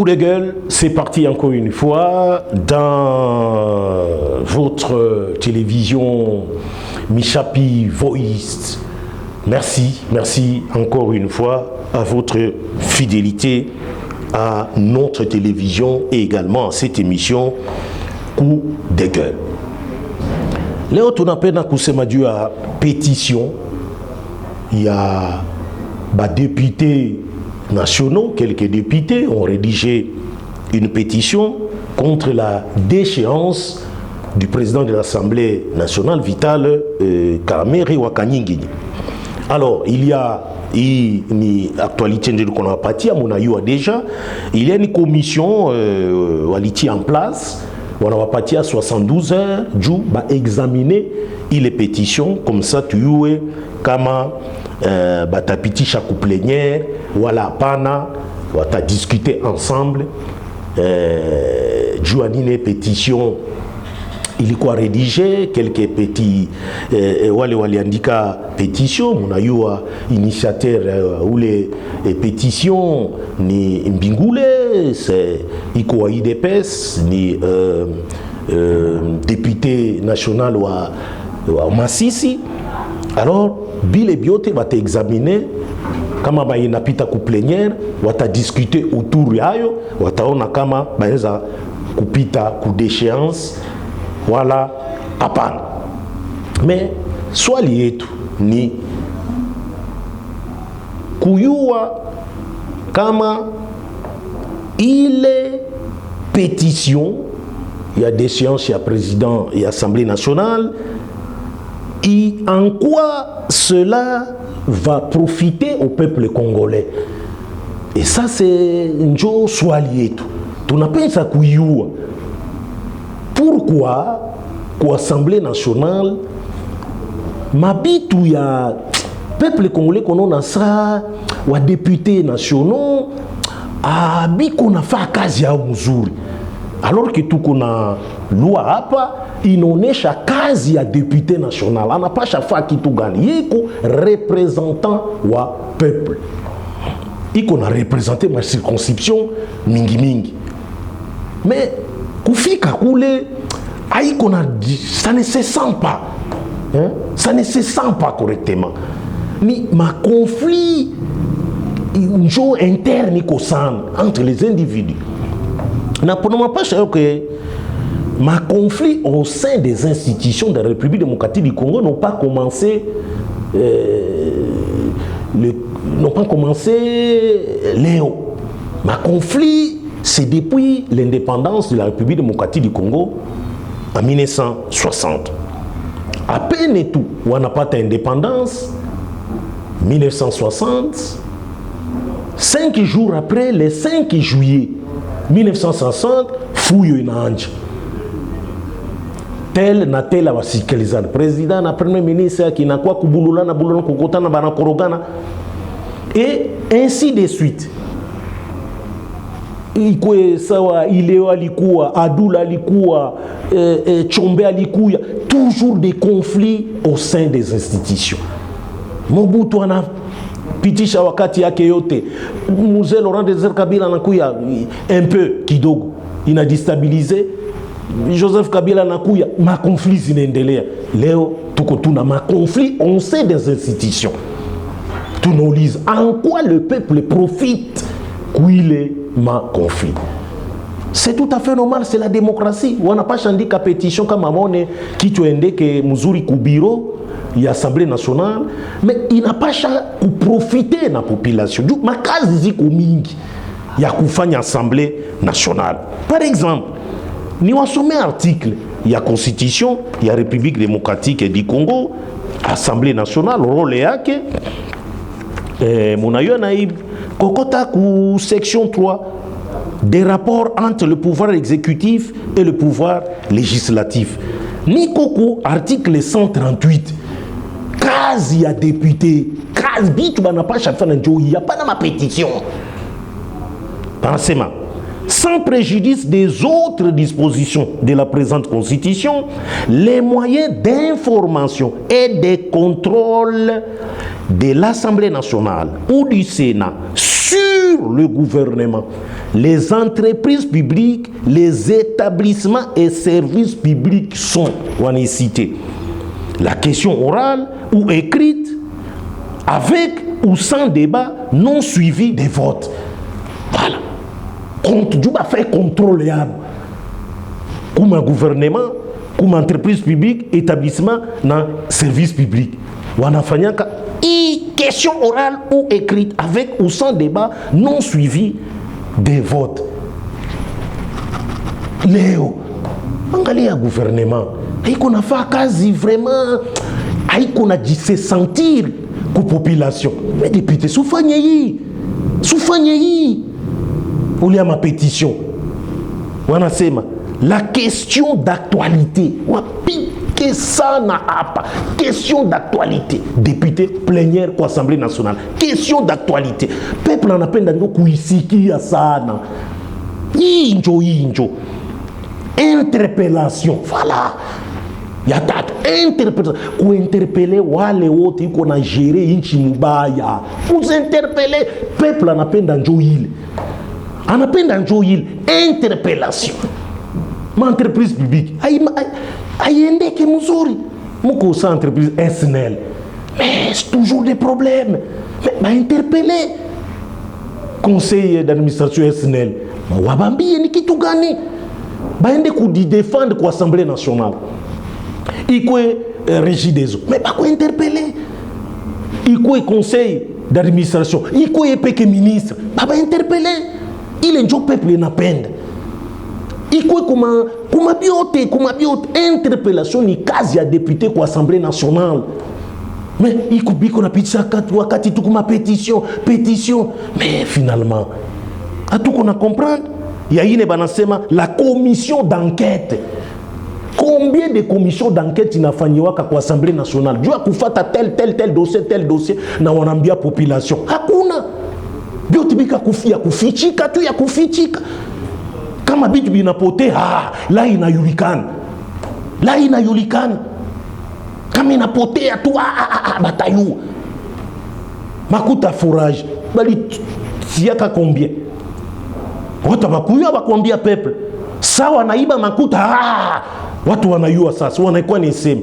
Coup de gueule, c'est parti encore une fois dans votre télévision Michapi Voice. Merci encore une fois à votre fidélité à notre télévision et également à cette émission Coup de gueule. Léo, on appelle à kusema dû à pétition. Il y a des députés nationaux, quelques députés ont rédigé une pétition contre la déchéance du président de l'Assemblée nationale, Vital Kamerhe Wakanyingini. Alors, il y a une actualité qu'on a partie, déjà, il y a une commission en place, on va partir à 72 heures, va examiner les pétitions, comme ça, tu es comme batapiti chaque plénière, voilà, pana, on va discuter ensemble, une pétition. Il est rédigé quelques petits handicap pétitions. On a eu initiateur ou les pétitions ni Mbingoule, c'est Iko IDPS, ni député national ou Massisi. Alors, Bill et Biote va t'examiner. Kama ba inapita ku plénière, va ta discuter autour yayo, va taona kama baeza kupita ku déchéance. Voilà, hapana. Mais swali yetu ni kuyua kama ile pétition ya déchéance ya président et assemblée nationale, en quoi cela va profiter au peuple congolais. Et ça c'est njo swali yetu. Tunapenda kuyua pourquoi l'Assemblée nationale mabitu ya peuple congolais qu'on a ça wa députés nationaux abiko na fa kazi ya mzuri, alors que tout qu'on a loi hapa inaonesha kazi ya député national anapasha fa kitu gani, yiko représentant wa peuple, iko na représenter ma circonscription mingi, mais kufika kule ça ne se sent pas, hein? Ça ne se sent pas correctement. Ni ma conflit interne entre les individus. N'a pas que ma conflit au sein des institutions de la République démocratique du Congo n'ont pas commencé Léo. Ma conflit, c'est depuis l'indépendance de la République démocratique du Congo en 1960. À peine et tout, on n'a pas d'indépendance, 1960, 5 jours après, le 5 juillet 1960, fouille une ange. Tel na tel a wasikilizana. Président na premier ministre qui n'a quoi kubululana bululana kukutana bana korogana. Et ainsi de suite. Ikwe sawa Ileo alikuwa, Adula alikuwa, Chombe alikuwa, toujours des conflits au sein des institutions. Mobutu anapitisha wakati yake yote, Mzee Laurent Désert Kabila anakuya un peu kidogo, ina déstabiliser. Joseph Kabila anakuya, ma conflit zinaendelea. Leo tuko tuna ma conflit au sein des institutions. Tout nous lise en quoi le peuple profite qu'il ma conflit. C'est tout à fait normal, c'est la démocratie. On n'a pas changé la pétition comme Amone qui tu indique que Muzuri Kubiro, il y a l'Assemblée nationale, mais il n'a pas changé pour profiter de la population. Donc, ma case dit qu'il y a une Assemblée nationale. Par exemple, nous avons sommet article, il y a Constitution, il y a République démocratique du Congo, Assemblée nationale, rôle yake, Monayo Naïb, Kokota ku section 3, des rapports entre le pouvoir exécutif et le pouvoir législatif. Nikoko, article 138, case il y a député, case bitu n'a pas chaque fois il n'y a pas dans ma pétition. Pensez-moi. Sans préjudice des autres dispositions de la présente Constitution, les moyens d'information et de contrôle de l'Assemblée nationale ou du Sénat sur le gouvernement, les entreprises publiques, les établissements et services publics sont, on est cité, la question orale ou écrite, avec ou sans débat, non suivi des votes. Voilà. Tu vas faire contrôle comme un gouvernement, comme entreprise publique, établissement, dans service public. On a fait question orale ou écrite, avec ou sans débat, non suivi des votes. Léo, angalia gouvernement, il qu'on a fait quasi vraiment, il qu'on a dit se sentir que population. Mais député, soufanyei, ou ma pétition. On a la question d'actualité. Que ça n'a pas. Question d'actualité. Député plénière pour l'Assemblée nationale. Question d'actualité. Peuple en appelle dans kuisiki asana. Injo. Interpellation. Voilà. Il y a tatu. Interpellation. Ou interpeller wale wote qu'on a géré inchi mubaya. Vous interpellez. Peuple en appelle dans Joïl. On appelle dans Joïl. Interpellation. Ma entreprise publique. Ayende ke muzuri. Moko sa entreprise SNL. Mais c'est toujours des problèmes. Mais interpeller. Conseil d'administration SNL. Wabambi ni kitu gani? Baende ku di défendre ko Assemblée nationale. Iko régie des eaux. Mais pas ko interpeller. Iko conseil d'administration. Iko epeke ministre. Pas interpeller. Il est un peuple n'appelle. Il quoi comment biote interpellation ni case ya député pour l'Assemblée nationale. Mais il coupe qu'on a pitcha wakati tout comme pétition. Mais finalement, à tout qu'on a comprendre, il y a une banasema la commission d'enquête. Combien de commissions d'enquête il a fait pour l'Assemblée nationale? Dieu a kufata tel dossier na wanambia population. Hakuna. Biotibika kufichika tu ya kufichika. Kama bitu binapote la inajulikana. Kama inapotea tu batayu. Makuta forage bali siaka combien? Watu bakuya bakwambia peuple. Sawa naiba makuta watu wanayua sasa wanaikuwa ni sema.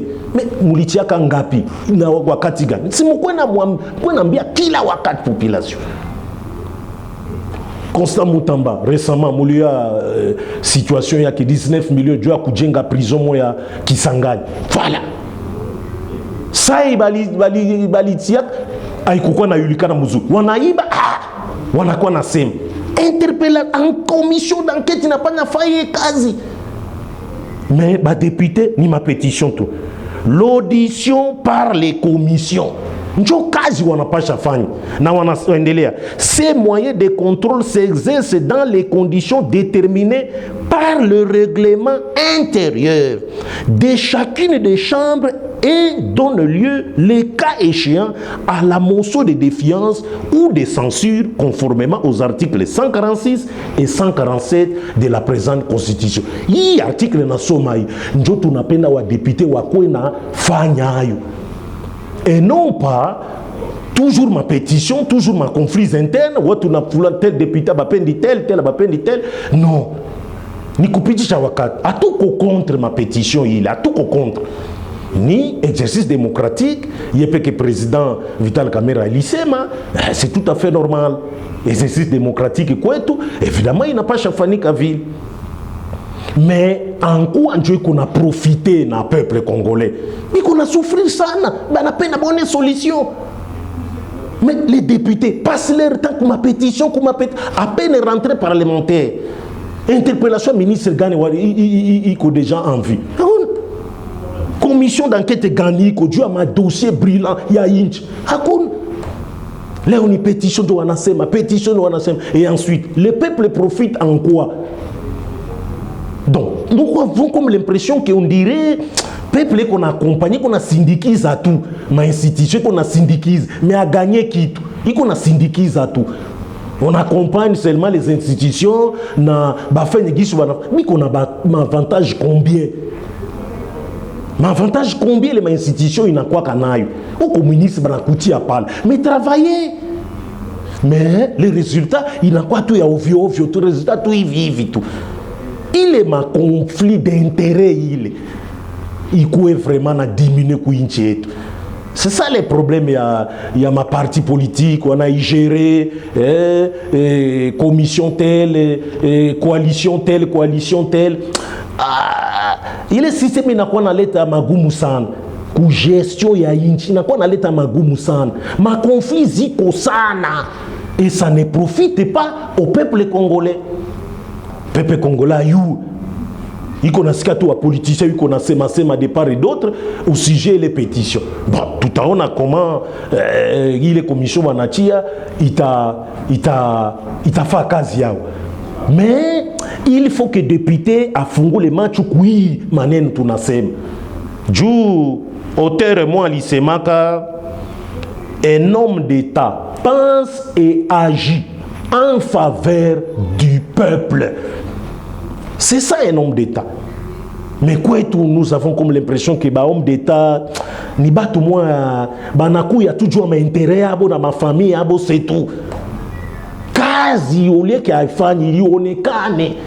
Mulitiaka ngapi na wakati gani? Simukwenda mwambia kila wakati population. Constant Moutamba, récemment, il y a situation, il y a 19 millions de gens qui ont prison qui s'engagent. Voilà. Ça, il y a interpellé en commission d'enquête, il n'a pas fait quasi. Mais les députés, ni ma pétition tout. L'audition par les commissions. Ces moyens de contrôle s'exercent dans les conditions déterminées par le règlement intérieur de chacune des chambres et donne lieu, le cas échéant, à la motion de défiance ou de censure conformément aux articles 146 et 147 de la présente constitution. Yi article na somai njoto napenda wa député wa kwena fanyayo. Et non pas toujours ma pétition, toujours ma conflit interne, ou tu n'as tel député tel. Non. Ni kupiti chawakat. A tout contre ma pétition, il a tout contre. Ni exercice démocratique, il y a que président Vital Kamerhe Lisema, c'est tout à fait normal. Exercice démocratique et quoi tout, évidemment, il n'a pas chafani qu'à ville. Mais en quoi qu'on a profité dans le peuple congolais? Mais qu'on a souffert ça, on a peine à bonne solution. Mais les députés passent leur temps comme ma pétition, à peine rentrée parlementaire. Interpellation ministre Gane, il y a des gens en vie. Commission d'enquête gagnée, il y a un dossier brillant, il y a un là on y pétition de Wanasema, et ensuite, le peuple profite en quoi? Donc, nous avons comme l'impression qu'on dirait, peuple qu'on a accompagné, qu'on a syndiquise à tout, ma institution qu'on a syndiquise, mais à gagner qui tout, et qu'on a syndiquise à tout. On accompagne seulement les institutions, mais qu'on a un avantage combien? Mais avantage combien les institutions il n'a quoi qu'à naï. Au communiste banakouti à parler. Mais travailler. Mais les résultats, il n'a quoi tout ya ovio, tout résultat tout y vit tout. Il est ma conflit d'intérêt il couait vraiment à diminuer couintier. C'est ça les problèmes, il y a ma partie politique, on a géré commission telle, coalition telle. Il est système n'a quoi na leta magumu sana. Ku gestion ya inchi na quoi na leta magumu sana. Ma conflit ziko sana. Et ça ne profite pas au peuple congolais. Peuple congolais il connaît tout à politiciens, il connaît de part et d'autre au sujet des pétitions. Bon, tout à l'heure, comment il est commission manatia, il t'a fait casia. Mais il faut que les députés a fondé les matchs oui, manen tout nasem. Jou auteur et moi lisemaka un homme d'État pense et agit en faveur du peuple. C'est ça un homme d'État. Mais quoi tout, nous avons comme l'impression que l'homme d'État, ni bat tout moins, banakou y a toujours un intérêt à ma famille, à c'est tout. Quasi au lieu qu'il y a famille, on est cané.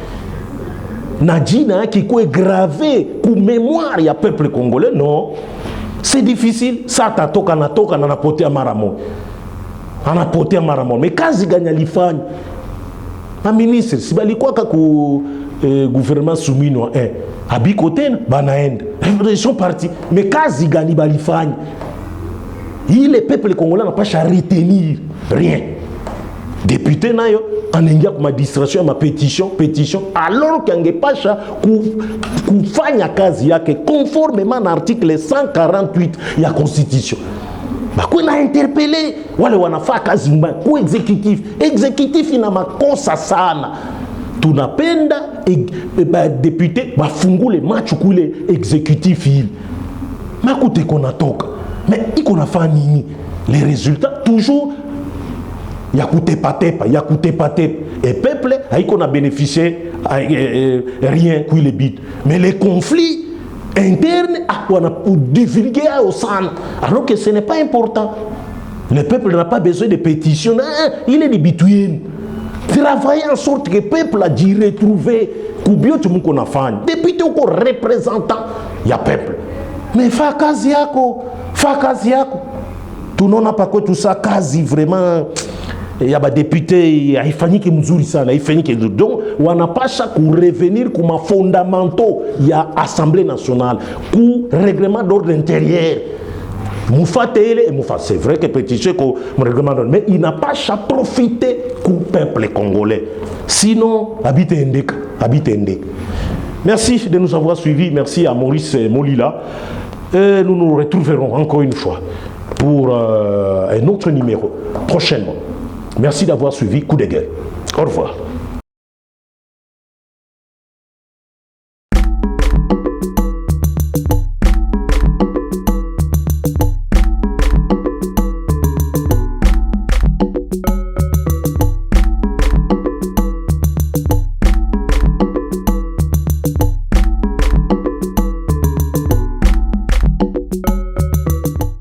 Nadina qui est gravé pour mémoire, il y a peuple congolais, non. C'est difficile. Ça t'a toka na poté à Maramon. On a poté à Maramon. Mais quasi gagne l'Ifan. Un ministre, si bali quoi que gouvernement soumis non un côté banaend ils sont partis mais quasi gani balifany il le peuple congolais n'a pas à retenir rien député nayo en ingia ma distraction ma pétition alors qu'il n'y a pas kufanya kazi yake conformément à l'article 148 de la constitution. Bah qu'on a interpellé wale wanafaa kazi mbaya ku exécutif ina makosa sana. Tunapenda député bafungule match kule exécutif il makute kona toka mais iko na fa nini les résultats toujours yakute patepa et peuple haiko na bénéficier rien qui les bit mais les conflits internes on a divulguer au sein alors que ce n'est pas important. Le peuple n'a pas besoin de pétitions, il est des bituines. Travailler en sorte que le peuple a dit retrouver Koubio Tumuko na fan. Depuis tout représentant, il y a peuple. Mais fa kazi yako. Tout non n'a pas quoi tout ça kazi vraiment. Il y a des députés, il faut que mzuri sana, il faut que donc on n'a pas ça pour revenir comme fondamentaux. Il y a Assemblée nationale, pour règlement d'ordre intérieur. C'est vrai que pétition comme règlement d'ordre, mais il n'a pas à profiter pour le peuple congolais. Sinon, habite Ndeka. Merci de nous avoir suivis. Merci à Maurice Molila. Et nous nous retrouverons encore une fois pour un autre numéro prochainement. Merci d'avoir suivi Coup de gueule. Au revoir.